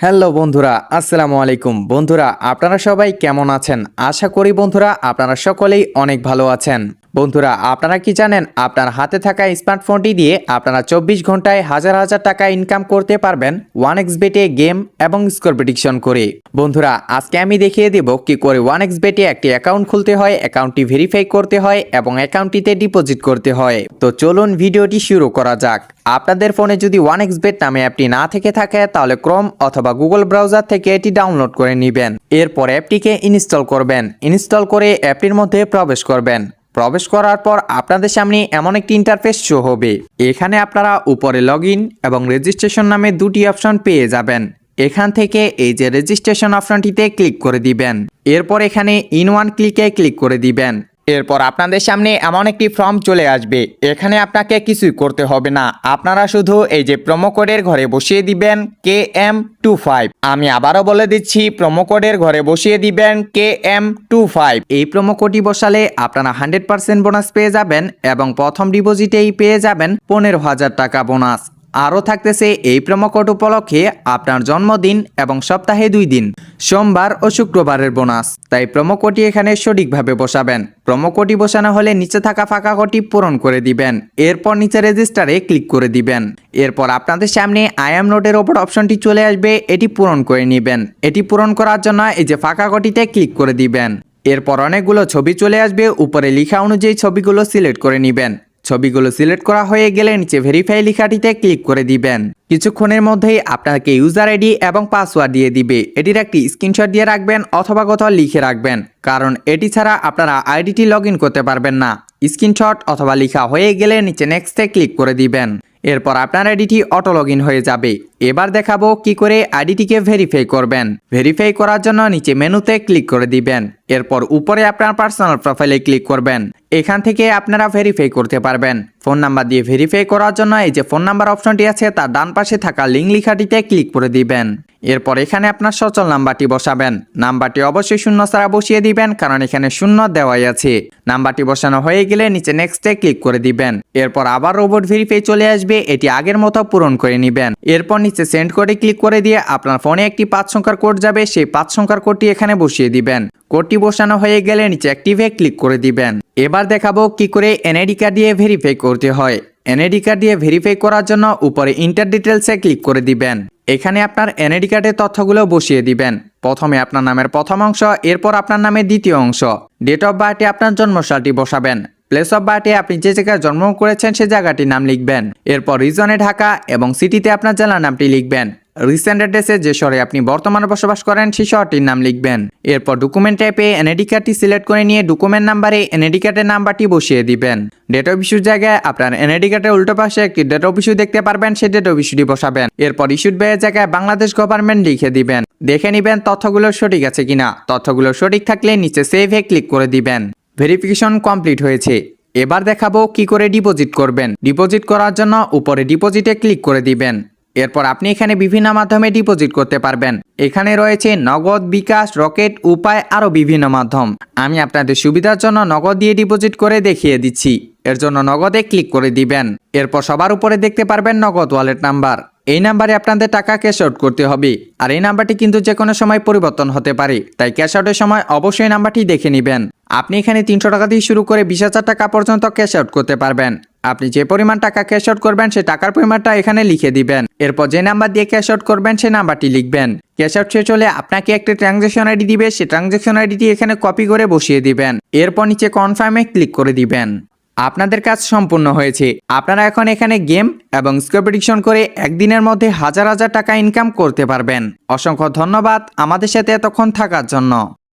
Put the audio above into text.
Hello বন্ধুরা, আসসালামু আলাইকুম। বন্ধুরা, আপনারা সবাই কেমন আছেন? আশা করি বন্ধুরা আপনারা সকলেই অনেক ভালো আছেন। বন্ধুরা, আপনারা কি জানেন আপনার হাতে থাকা স্মার্টফোনটি দিয়ে আপনারা 24 ঘন্টায় হাজার হাজার টাকা ইনকাম করতে পারবেন 1xBet এ গেম এবং স্কোর প্রেডিকশন করে। বন্ধুরা, আজকে আমি দেখিয়ে দেব কি করে 1xBet এ একটি অ্যাকাউন্ট খুলতে হয়, অ্যাকাউন্টটি ভেরিফাই করতে হয় এবং অ্যাকাউন্টটিতে ডিপোজিট করতে হয়। তো চলুন ভিডিওটি শুরু করা যাক। আপনাদের ফোনে যদি 1xBet নামে অ্যাপটি না থেকে থাকে তাহলে ক্রোম অথবা গুগল ব্রাউজার থেকে এটি ডাউনলোড করে নেবেন। এরপর অ্যাপটিকে ইনস্টল করবেন। ইনস্টল করে অ্যাপটির মধ্যে প্রবেশ করবেন। প্রবেশ করার পর আপনাদের সামনে এমন একটি ইন্টারফেস শো হবে। এখানে আপনারা উপরে লগইন এবং রেজিস্ট্রেশন নামে দুটি অপশন পেয়ে যাবেন। এখান থেকে এই যে রেজিস্ট্রেশন অপশনটিতে ক্লিক করে দিবেন। এরপর এখানে ইন ওয়ান ক্লিকে ক্লিক করে দিবেন। এরপর আপনাদের সামনে এমন একটি ফর্ম চলে আসবে। এখানে আপনাকে কিছুই করতে হবে না, আপনারা শুধু এই যে প্রোমো কোডের ঘরে বসিয়ে দিবেন KM25। আমি আবারও বলে দিচ্ছি, প্রোমো কোডের ঘরে বসিয়ে দিবেন KM25। এই প্রোমো কোডটি বসালে আপনারা 100% বোনাস পেয়ে যাবেন এবং প্রথম ডিপোজিটেই পেয়ে যাবেন 15,000 টাকা বোনাস। আরও থাকতেছে এই প্রোমো কোড উপলক্ষে আপনার জন্মদিন এবং সপ্তাহে 2 দিন, সোমবার ও শুক্রবারের বোনাস। তাই প্রোমো কোডটি এখানে সঠিকভাবে বসাবেন। প্রোমো কোডটি বসানো হলে নিচে থাকা ফাঁকা কোডটি পূরণ করে দিবেন। এরপর নিচে রেজিস্টারে ক্লিক করে দিবেন। এরপর আপনাদের সামনে আই অ্যাম নোটের ওপর অপশনটি চলে আসবে, এটি পূরণ করে নেবেন। এটি পূরণ করার জন্য এই যে ফাঁকা কোডটিতে ক্লিক করে দিবেন। এরপর অনেকগুলো ছবি চলে আসবে, উপরে লেখা অনুযায়ী ছবিগুলো সিলেক্ট করে নেবেন। ছবিগুলো সিলেক্ট করা হয়ে গেলে নিচে ভেরিফাই লেখাটিতে ক্লিক করে দিবেন। কিছুক্ষণের মধ্যেই আপনাকে ইউজার আইডি এবং পাসওয়ার্ড দিয়ে দিবে। এটির একটি স্ক্রিনশট দিয়ে রাখবেন অথবা কোথাও লিখে রাখবেন, কারণ এটি ছাড়া আপনারা আইডিটি লগ ইন করতে পারবেন না। স্ক্রিনশট অথবা লেখা হয়ে গেলে নিচে নেক্সটে ক্লিক করে দিবেন। এরপর আপনার আইডিটি অটো লগ ইন হয়ে যাবে। এবার দেখাবো কি করে আইডিটিকে ভেরিফাই করবেন। ভেরিফাই করার জন্য নিচে মেনুতে ক্লিক করে দিবেন। এরপর উপরে আপনার পার্সোনাল প্রোফাইলে ক্লিক করবেন। এখান থেকে আপনারা ভেরিফাই করতে পারবেন। ফোন নাম্বার দিয়ে ভেরিফাই করার জন্য এই যে ফোন নাম্বার অপশনটি আছে তার ডান পাশে থাকা লিঙ্ক লেখাটিতে ক্লিক করে দিবেন। এরপর এখানে আপনার সচল নাম্বারটি বসাবেন। নাম্বারটি অবশ্যই শূন্য ছাড়া বসিয়ে দিবেন, কারণ এখানে শূন্য দেওয়াই আছে। নাম্বারটি বসানো হয়ে গেলে নিচে নেক্সটে ক্লিক করে দিবেন। এরপর আবার রোবট ভেরিফাই চলে আসবে, এটি আগের মতো পূরণ করে নেবেন। এরপর নিচে সেন্ড কোডে ক্লিক করে দিয়ে আপনার ফোনে একটি 5 সংখ্যার কোড যাবে, সেই 5 সংখ্যার কোডটি এখানে বসিয়ে দিবেন। কোডটি বসানো হয়ে গেলে নিচে অ্যাক্টিভে ক্লিক করে দিবেন। এবার দেখাবো কি করে এনআইডি কার্ড দিয়ে ভেরিফাই করতে হয়। এনআইডি কার্ড দিয়ে ভেরিফাই করার জন্য উপরে ইন্টার ডিটেলসে ক্লিক করে দিবেন। এখানে আপনার এনআইডি কার্ডের তথ্যগুলো বসিয়ে দিবেন। প্রথমে আপনার নামের প্রথম অংশ, এরপর আপনার নামের দ্বিতীয় অংশ। ডেট অফ বার্থে আপনার জন্মসালটি বসাবেন। প্লেস অফ বার্থে আপনি যে জায়গায় জন্ম করেছেন সে জায়গাটির নাম লিখবেন। এরপর রিজনে ঢাকা এবং সিটিতে আপনার জেলার নামটি লিখবেন। রিসেন্ট অ্যাড্রেসে যে শহরে আপনি বর্তমানে বসবাস করেন সেই শহরটির নাম লিখবেন। এরপর ডকুমেন্ট টাইপে এনআইডি কার্ডটি সিলেক্ট করে নিয়ে ডকুমেন্ট নাম্বারে এনআইডি কার্ডের নাম্বারটি বসিয়ে দিবেন। ডেট অফ ইস্যুর জায়গায় আপনার এনআইডি কার্ডের উল্টো পাশে একটি ডেট অফ ইস্যু দেখতে পারবেন, সেই ডেট অফ ইস্যুটি বসাবেন। এরপর ইস্যুড ব্যয়ের জায়গায় বাংলাদেশ গভর্নমেন্ট লিখে দিবেন। দেখে নিবেন তথ্যগুলো সঠিক আছে কিনা। তথ্যগুলো সঠিক থাকলে নিচে সেভে ক্লিক করে দিবেন। ভেরিফিকেশন কমপ্লিট হয়েছে। এবার দেখাবো কি করে ডিপোজিট করবেন। ডিপোজিট করার জন্য উপরে ডিপোজিটে ক্লিক করে দিবেন। এরপর আপনি এখানে বিভিন্ন মাধ্যমে ডিপোজিট করতে পারবেন। এখানে রয়েছে নগদ, বিকাশ, রকেট, উপায় আরও বিভিন্ন মাধ্যম। আমি আপনাদের সুবিধার জন্য নগদ দিয়ে ডিপোজিট করে দেখিয়ে দিচ্ছি। এর জন্য নগদে ক্লিক করে দিবেন। এরপর সবার উপরে দেখতে পারবেন নগদ ওয়ালেট নাম্বার। এই নাম্বারে আপনাদের টাকা ক্যাশ আউট করতে হবে। আর এই নাম্বারটি কিন্তু যে কোনো সময় পরিবর্তন হতে পারে, তাই ক্যাশ আউটের সময় অবশ্যই নাম্বারটি দেখে নেবেন। আপনি এখানে 300 টাকা দিয়ে শুরু করে 20,000 টাকা পর্যন্ত ক্যাশ আউট করতে পারবেন। আপনি যে পরিমাণ টাকা ক্যাশ আউট করবেন সেই টাকার পরিমাণটা এখানে লিখে দিবেন। এরপর যে নাম্বার দিয়ে ক্যাশ আউট করবেন সেই নাম্বারটি লিখবেন। ক্যাশ আউট শেষ হলে আপনাকে একটা ট্রানজ্যাকশন আইডি দিবে, সেই ট্রানজ্যাকশন আইডিটি এখানে কপি করে বসিয়ে দিবেন। এরপর নিচে কনফার্মে ক্লিক করে দিবেন। আপনাদের কাজ সম্পূর্ণ হয়েছে। আপনারা এখন এখানে গেম এবং স্কোর প্রেডিকশন করে একদিনের মধ্যে হাজার হাজার টাকা ইনকাম করতে পারবেন। অসংখ্য ধন্যবাদ আমাদের সাথে এতক্ষণ থাকার জন্য।